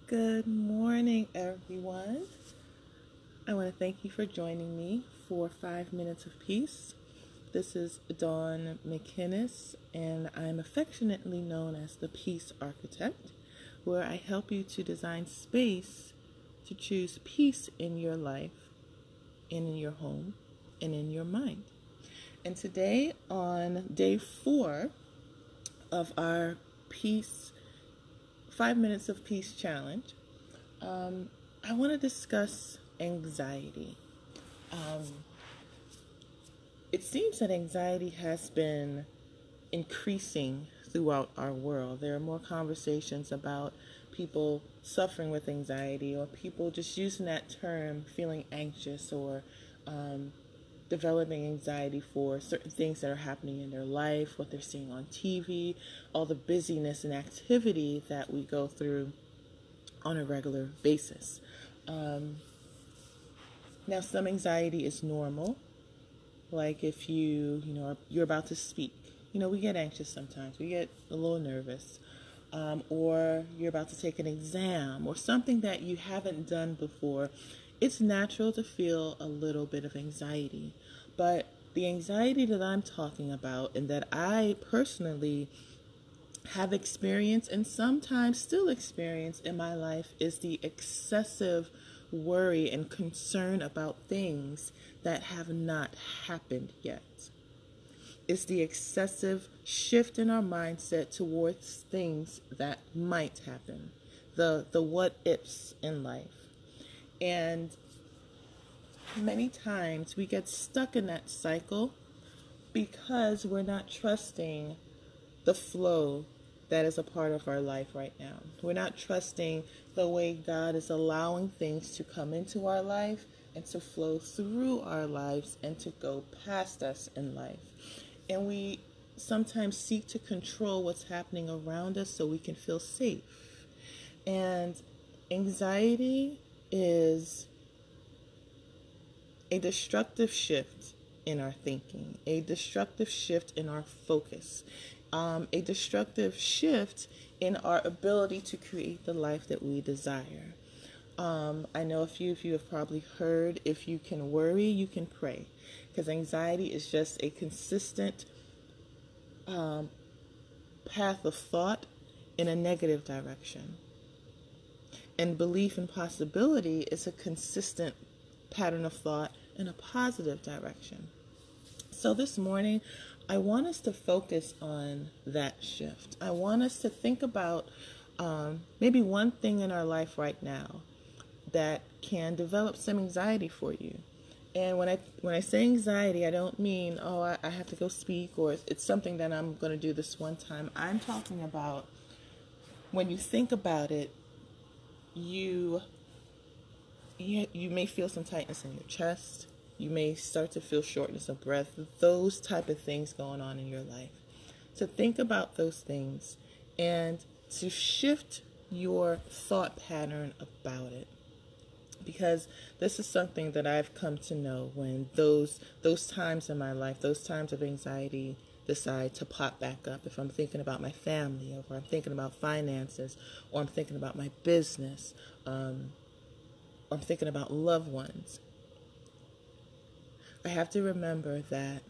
Good morning, everyone. I want to thank you for joining me for 5 Minutes of Peace. This is Dawn McInnes, and I'm affectionately known as the Peace Architect, where I help you to design space to choose peace in your life, and in your home, and in your mind. And today, on day 4 of our Peace 5 Minutes of Peace challenge, I want to discuss anxiety. It seems that anxiety has been increasing throughout our world. There are more conversations about people suffering with anxiety, or people just using that term, feeling anxious, or developing anxiety for certain things that are happening in their life, what they're seeing on TV, all the busyness and activity that we go through on a regular basis. Now, some anxiety is normal. Like if you're about to speak, we get anxious sometimes. We get a little nervous. Or you're about to take an exam or something that you haven't done before. It's natural to feel a little bit of anxiety. But the anxiety that I'm talking about, and that I personally have experienced and sometimes still experience in my life, is the excessive worry and concern about things that have not happened yet. It's the excessive shift in our mindset towards things that might happen, the what ifs in life. And many times we get stuck in that cycle because we're not trusting the flow that is a part of our life right now. We're not trusting the way God is allowing things to come into our life and to flow through our lives and to go past us in life. And we sometimes seek to control what's happening around us so we can feel safe. And anxiety is a destructive shift in our thinking, a destructive shift in our focus, a destructive shift in our ability to create the life that we desire. I know a few of you have probably heard, if you can worry, you can pray. Because anxiety is just a consistent path of thought in a negative direction. And belief in possibility is a consistent pattern of thought in a positive direction. So this morning, I want us to focus on that shift. I want us to think about maybe one thing in our life right now that can develop some anxiety for you. And when I say anxiety, I don't mean, I have to go speak, or it's something that I'm going to do this one time. I'm talking about when you think about it, you may feel some tightness in your chest. You may start to feel shortness of breath, those type of things going on in your life. So think about those things and to shift your thought pattern about it. Because this is something that I've come to know when those times in my life, those times of anxiety decide to pop back up. If I'm thinking about my family, or I'm thinking about finances, or I'm thinking about my business, or I'm thinking about loved ones, I have to remember that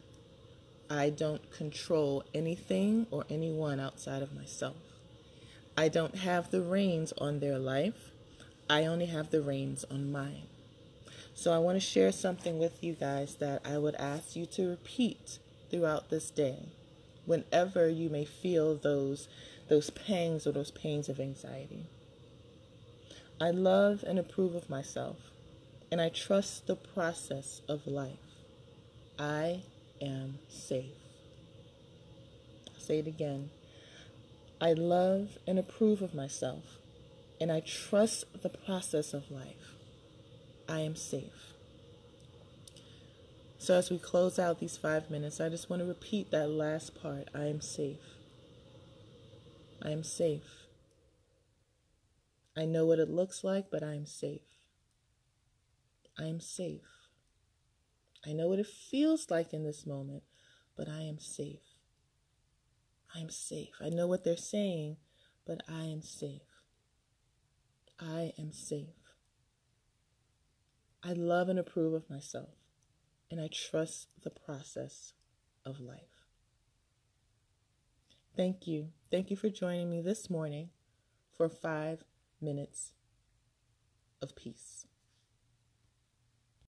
I don't control anything or anyone outside of myself. I don't have the reins on their life. I only have the reins on mine. So I want to share something with you guys that I would ask you to repeat throughout this day, whenever you may feel those pangs or those pains of anxiety. I love and approve of myself, and I trust the process of life. I am safe. I'll say it again. I love and approve of myself, and I trust the process of life. I am safe. So as we close out these 5 minutes, I just want to repeat that last part. I am safe. I am safe. I know what it looks like, but I am safe. I am safe. I know what it feels like in this moment, but I am safe. I am safe. I know what they're saying, but I am safe. I am safe. I love and approve of myself, and I trust the process of life. Thank you. Thank you for joining me this morning for 5 minutes of peace.